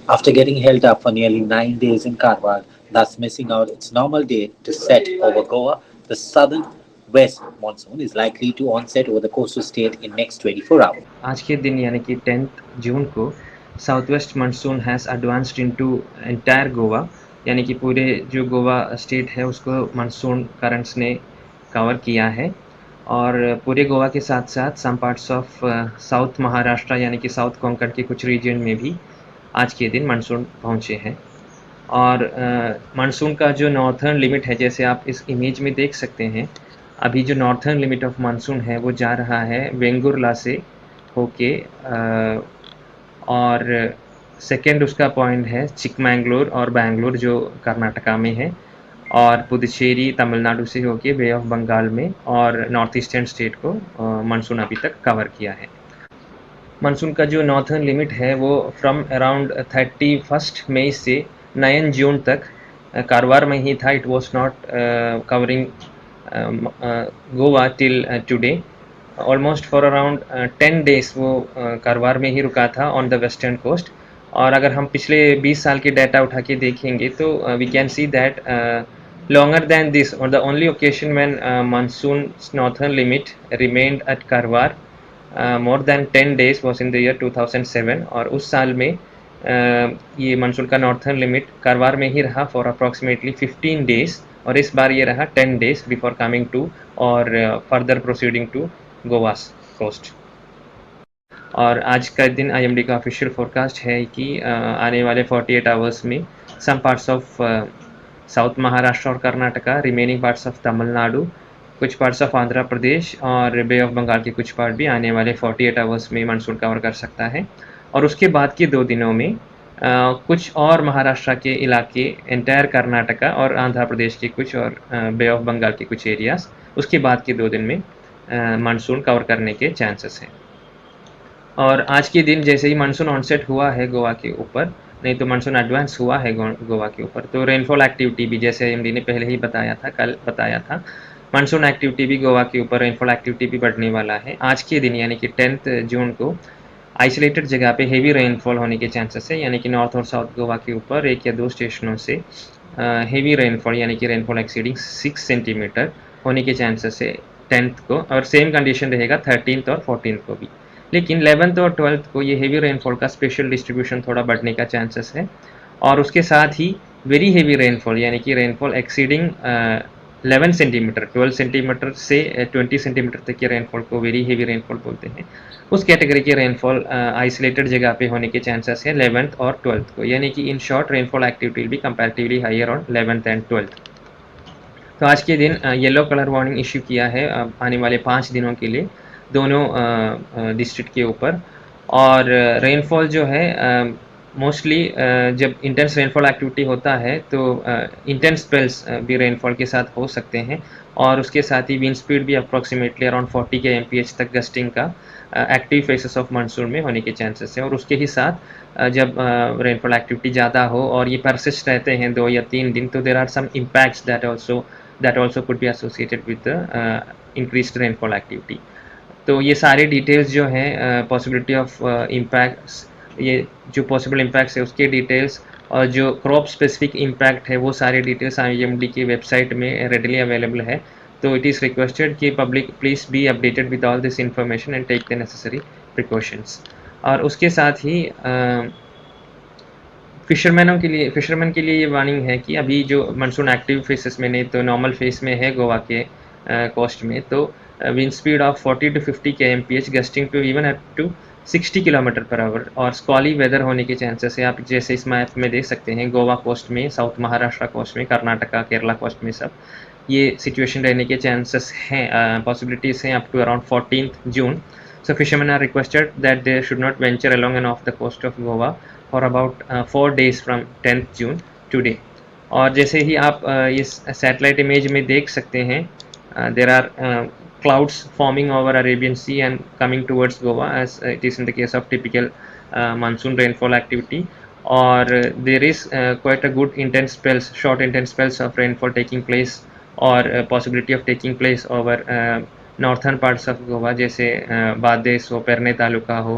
After getting held up for nearly 9 days in Karwar, thus missing out its normal date to set over Goa, the southern west monsoon is likely to onset over the coastal state in next 24 hours. आज के दिन यानी कि 10th जून को south west monsoon has advanced into entire Goa, यानी कि पूरे जो गोवा स्टेट है उसको मानसून करंट्स ने कवर किया है। और पूरे गोवा के साथ साथ some parts of south Maharashtra यानी कि साउथ कोंकण के कुछ रीजन में भी आज के दिन मानसून पहुँचे हैं। और मानसून का जो नॉर्थर्न लिमिट है, जैसे आप इस इमेज में देख सकते हैं, अभी जो नॉर्थर्न लिमिट ऑफ मानसून है वो जा रहा है वेंगुर्ला से होके और सेकेंड उसका पॉइंट है चिकमंगलुरु और बेंगलुरु जो कर्नाटका में है, और पुदुचेरी तमिलनाडु से होके बे ऑफ बंगाल में और नॉर्थ ईस्टर्न स्टेट को मानसून अभी तक कवर किया है। मानसून का जो नॉर्थर्न लिमिट है वो फ्रॉम अराउंड 31 मई से 9 जून तक कारवार में ही था। It was not covering Goa till today. Almost for around 10 days वो कारवार में ही रुका था ऑन द वेस्टर्न कोस्ट। और अगर हम पिछले 20 साल के डाटा उठा के देखेंगे तो we can see that longer than this or the only occasion when monsoon's northern limit remained at Karwar more than 10 days was in the year 2007। और उस साल में ये मानसून का नॉर्थर्न लिमिट कारवार में ही रहा फॉर अप्रॉक्सीमेटली 15 डेज, और इस बार ये रहा 10 डेज बिफोर कमिंग टू और further proceeding to Goa coast. और आज का दिन आईएमडी का ऑफिशियल फोरकास्ट है कि आने वाले 48 आवर्स में some parts of south Maharashtra और Karnataka, remaining parts of Tamil Nadu, कुछ पार्ट्स ऑफ आंध्र प्रदेश और बे ऑफ बंगाल के कुछ पार्ट भी आने वाले 48 आवर्स में मानसून कवर कर सकता है। और उसके बाद के 2 दिनों में कुछ और महाराष्ट्र के इलाके, एंटायर कर्नाटका और आंध्र प्रदेश के कुछ और बे ऑफ बंगाल के कुछ एरियाज, उसके बाद के 2 दिन में मानसून कवर करने के चांसेस हैं। और आज के दिन जैसे ही मानसून ऑनसेट हुआ है गोवा के ऊपर, नहीं तो मानसून एडवांस हुआ है गोवा के ऊपर, तो रेनफॉल एक्टिविटी भी जैसे आईएमडी ने पहले ही बताया था, कल बताया था, मानसून एक्टिविटी भी गोवा के ऊपर, रेनफॉल एक्टिविटी भी बढ़ने वाला है। आज के दिन यानी कि 10th जून को आइसोलेटेड जगह पे हेवी रेनफॉल होने के चांसेस है, यानी कि नॉर्थ और साउथ गोवा के ऊपर 1 या 2 स्टेशनों से हेवी रेनफॉल यानी कि रेनफॉल एक्सीडिंग 6 सेंटीमीटर होने के चांसेस है 10th को। और सेम कंडीशन रहेगा 13th और 14th को भी। लेकिन 11th और 12th को ये हेवी रेनफॉल का स्पेशल डिस्ट्रीब्यूशन थोड़ा बढ़ने का चांसेस है। और उसके साथ ही वेरी हेवी रेनफॉल यानी कि रेनफॉल एक्सीडिंग 11 सेंटीमीटर, 12 सेंटीमीटर से 20 सेंटीमीटर तक के रेनफॉल को वेरी हेवी रेनफॉल बोलते हैं। उस कैटेगरी के रेनफॉल आइसोलेटेड जगह पे होने के चांसेस है 11th और 12th को, यानी कि in short rainfall activity will be comparatively higher on 11th and 12th। तो आज के दिन येलो कलर वार्निंग इश्यू किया है आने वाले 5 दिनों के लिए दोनों डिस्ट्रिक्ट के ऊपर। और रेनफॉल जो है मोस्टली जब इंटेंस रेनफॉल एक्टिविटी होता है तो इंटेंस स्पेल्स भी रेनफॉल के साथ हो सकते हैं, और उसके साथ ही विंड स्पीड भी अप्रॉक्सीमेटली अराउंड 40 kmph तक गस्टिंग का एक्टिव फेसेस ऑफ मानसून में होने के चांसेस हैं। और उसके ही साथ जब रेनफॉल एक्टिविटी ज़्यादा हो और ये परसिस्ट रहते हैं 2 या 3 दिन, तो there are some impacts that also could be associated with increased rainfall activity. तो ये सारे डिटेल्स जो हैं पॉसिबिलिटी ऑफ इम्पैक्ट्स, ये जो पॉसिबल इम्पैक्ट्स है उसके डिटेल्स और जो क्रॉप स्पेसिफिक इम्पैक्ट है वो सारे डिटेल्स आईएमडी की वेबसाइट में रेडली अवेलेबल है। तो इट इज़ रिक्वेस्टेड कि public please be updated with all this information and take the necessary precautions. और उसके साथ ही फिशरमैन के लिए ये वार्निंग है कि अभी जो मानसून एक्टिव फेसेस में नहीं तो नॉर्मल फेस में है गोवा के कोस्ट में, तो wind speed of 40 to 50 kmph, gusting to even up to 60 kilometre per hour, और स्क्वाली वेदर होने के चांसेस है। आप जैसे इस मैप में देख सकते हैं गोवा कोस्ट में, साउथ महाराष्ट्र कोस्ट में, कर्नाटका केरला कोस्ट में सब ये सिचुएशन रहने के चांसेस हैं, पॉसिबिलिटीज़ हैं up to around 14th June. So fishermen are requested that they should not venture along and off the coast of Goa for about 4 days from 10th June today। और जैसे ही आप इस satellite image में देख सकते हैं, there are clouds forming over Arabian Sea and coming towards Goa as it is in the case of typical monsoon rainfall activity। और there is quite a good intense spells, short intense spells of rainfall taking place और possibility of taking place over northern parts of Goa, जैसे बादेस हो, पेरने तालुका हो,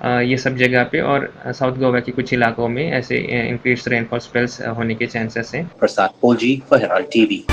ये सब जगह पे और साउथ गोवा के कुछ इलाकों में ऐसे इंक्रीज्ड रेनफॉल स्पेल्स होने के चांसेस हैं। Prasad Polji for Herald TV.